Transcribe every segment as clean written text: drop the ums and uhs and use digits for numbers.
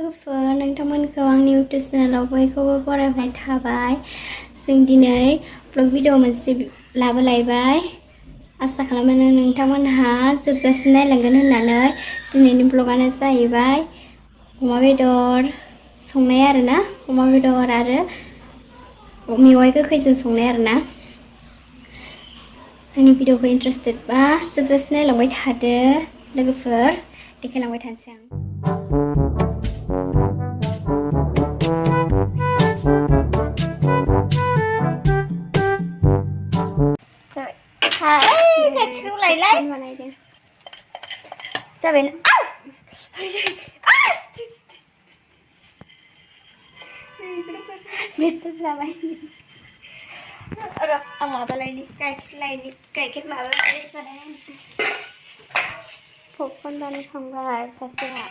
लोगोफोर नोंथांमोनखौ आंनि इउटुब चेनेलाव बयखौबो बरायबाय थाबाय। जों दिनै ब्लग भिडिअ मोनसे लाबोलायबाय। आसा खालामो नोंथांमोनहा जोबजासिम नायलांगोन होननानै। दिनैनि ब्लगानो जाहैबाय अमा बेदर संनाय आरोना, अमा बेदर आरो मेवाइ गोखैजों संनाय आरोना। आंनि भिडिअखौ इन्टारेस्टेड बा जोबजासिम नायलांबाय थादो लोगोफोर, देखायलांबाय थानोसै आं। गाइखेरखौ लायलाय जाबाय ना बेथ' जाबाय र' आं माबालायनि गाइखेर माबालायनि पपकर्न जानो थांबाय सासेया।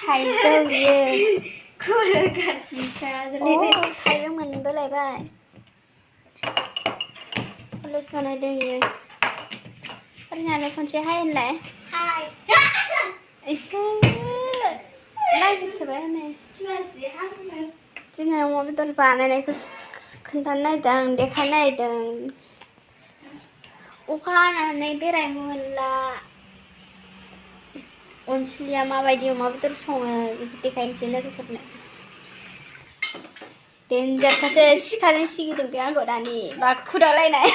थाइजौ बियो खर' गाज्रिखा थाइजौ मोनबोलायबाय। कलेज बानायदों इयो। फरिनानो खनसे हाय होनलाय। हाय एसे लाजिसोबाय हनै। दिनै अमा बेदर बानायनायखौ खोन्थानो नागिरदों, देखायनो नागिरदों। अखा हानानै बेरायनो मोनला। अनसुलिया माबायदि अमा बेदर सङो बेखौ देखायनोसै लोगोफोरनो। देन्जारखासो, सिखाजों सिगिदों बे आंखौ दानि बागखुदालायनाय।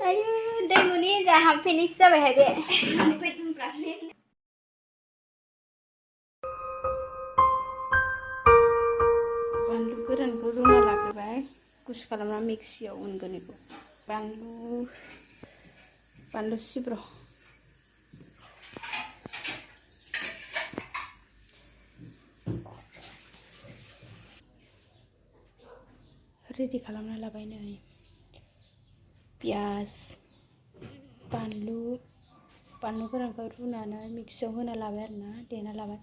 आयु दैमुनि हिन्जाव हांफेनिसो जाबायहाय बे। बानलु गोरानखौ रुना लाग्रोबाय, गुसु खालामना मिक्सियाव उनगोन बेखौ। बानलु सिब्र' रेडि खालामना लाबाय नै। पियास, बानलु गोरानखौ रुनानै मिक्सियाव होना लाबाय आरोना, देना लाबाय।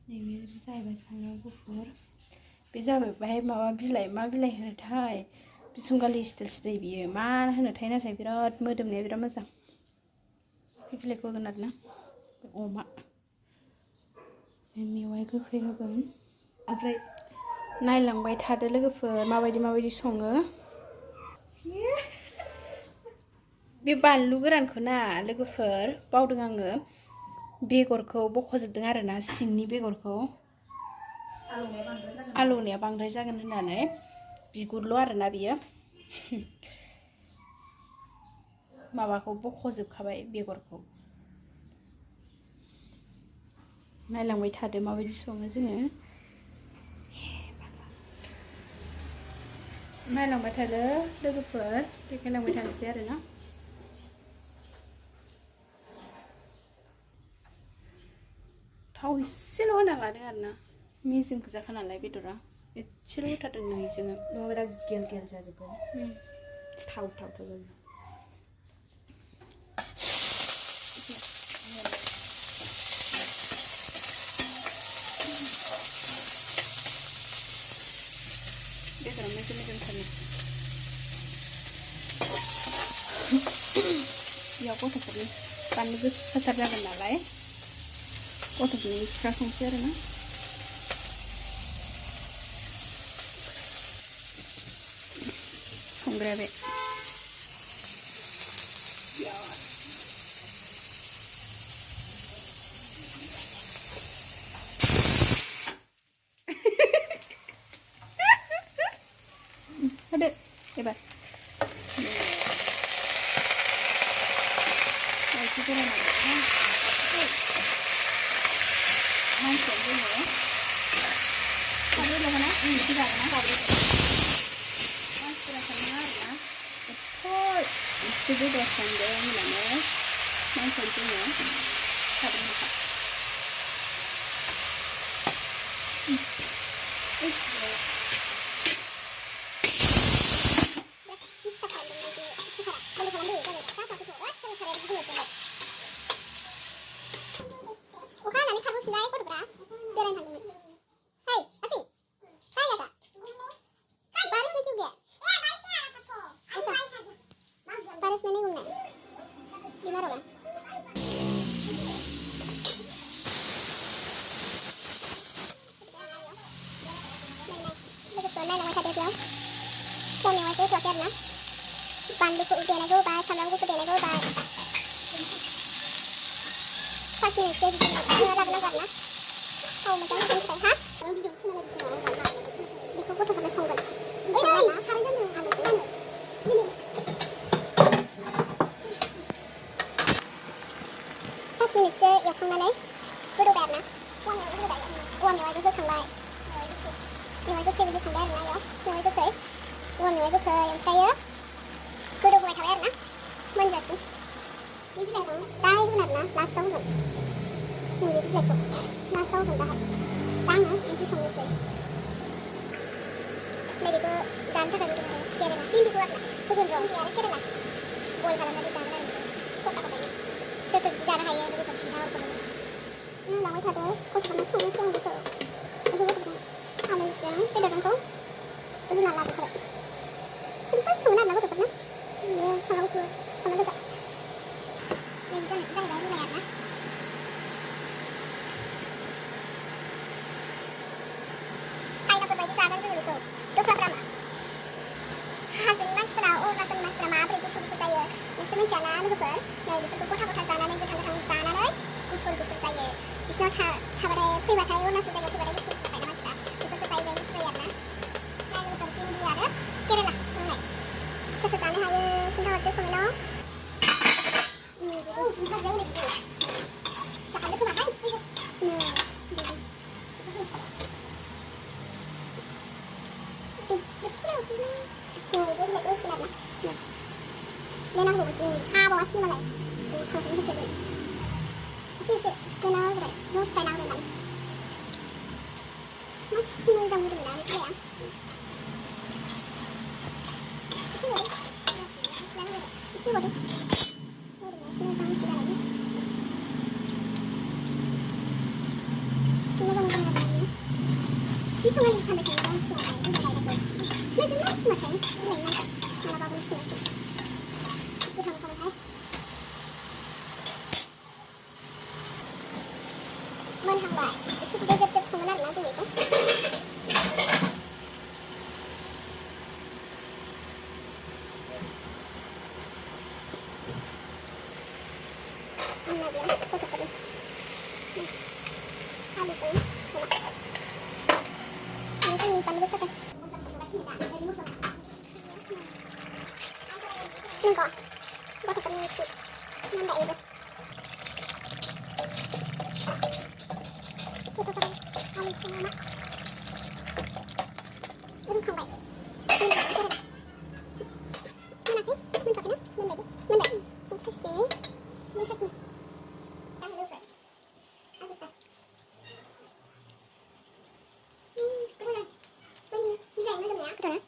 नैबे जाहैबाय सामब्राम गुफुर। बे जाबाय बाहाय माबा बिलाइ, मा बिलाइ होनोथाय बिसंगालि स्टाइलसो दै बियो, मा होनोथाय नाथाय बिराद मोदोमनाया बिराद मोजां। बे बिलाइखौ होगोन आरोना। अमा मेवाइ गोखै होगोन। ओमफ्राय नायलांबाय थादो लोगोफोर माबायदि सङो। बे बानलु गोरानखौ ना लोगोफोर बावदों आङो, बेगरखौ बख'जोबदों आरोना, सिंनि बेगरखौ। आलौनाया बांद्राय जागोन होननानै बिगुरल' आरोना बियो। माबाखौ बख'जोबखाबाय बेगरखौ। नायलांबाय थादो माबायदि सङो जोङो। नायलांबाय थादो लोगोफोर, देखायलांबाय थानोसै आरोना। थाव एसेल' होना लादों आरोना, मेजेम गोजाखा नालाय बेदरा, एसेल' होथारदों नै जोङो। नङाबा गेल गेल जाजोबगोन, थाव जागोन। बेदरा मेजेमथारनो। बेयाव गथ'फोरनि बानलु गोसाथार जागोन नालाय, गथ'फोरनि एक्सट्रा संसै आरोना। संग्राया बे होदो एबार। मानसिया जोङो खारै लगायना ओंख्रि जागोन ना मानसिफोरा सानो आरोना एथ' बेदर संदों होननानै मानसिया जोङो खारै होखा Bandu ko udah nego bay, sama ko udah nego bay. Pas ni saya di dalam karena. Oh macam ni saya ha? Di ko ko pernah songgal. Inshallah, sari dah ni. Pas ni saya yang kang mana? Kudu berna. Uang yang itu kang bay. Yang itu kiri kang bay na yo. Yang itu kiri. Uang yang itu kiri yang saya. Kudu buat apa na? Menjadi. Ini bila tu, dah itu nak na, last tahun tu. Ini bila tu, last tahun tu dah. Dah na, itu sama saya. Lagi tu, jangan tak ada kira na. Ini buat na, bukan dong. Kira kira na. Boleh kalau nak jangan na. Kota kota ni. Sesuatu jangan hanya itu pun cinta orang ni. Ini lama itu ada, kota mana semua semua itu. Itu kota mana? Aman sih, tidak orang tu. Itu nak lagi tu. Simple sunat nak kota mana? Iya, sama aku, sama dia. Ini kan kita dah dulu ya, kan? Saya nak berbagi saran dulu tu. Dua pertama. Hasil iman sebenarnya, orang hasil iman sebenarnya apa itu kufur saya. Mesti mencana ni kufur. Nah, itu kufur tak kufur sana, ni kufur tentang sana ni. Kufur saya. Isno tak ada pribadi orang hasil saya pribadi kufur saya nama sudah. Kufur saya ni kufur ya, kan? Nah, ini kufur ini dia ada. Kira lah, orang. Sesuatu hanya kita waktu kono. Kita jauh lagi. Sekarang tu apa? Nên aku mesti bawa sini malah. Kalau ini kecil. Sekarang apa? Nos sekarang apa? Masih macam tu mana ni ya? Ini waduh. Bisa nggak sampai ke dalam semua itu tidak ada. Mereka nggak semua kan? Sebenarnya malah bagus semua. Kita kamu hai. Menhang baik. Itu kita jep sebenarnya nanti itu. Mana dia? Foto foto. Ada tu. Ini paling besar kan? Enggak. Foto kami itu. Nampak itu. Foto kami. Alis sama. Ini kan baik. Mana ni? Mana kena? Mana tu? Mana? Sukses deh. Mana satu? Jangan lupa. Aku start. Keren. Bisa ini macam ni, aku tahu.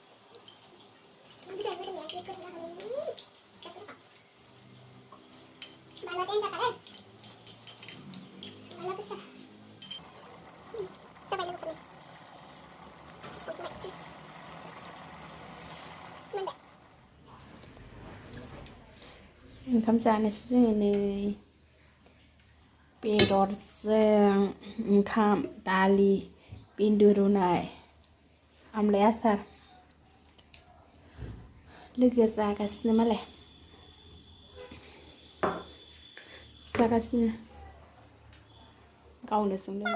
Bisa ini macam ni, aku tahu. Bawa tenja kan? Bawa besar. Sampai lupa ni. Mana? Tham gia này sẽ này bê đọt dương khám tali pindu này am lẽ sar lagi sagasnya malah sagasnya kau udah sungguh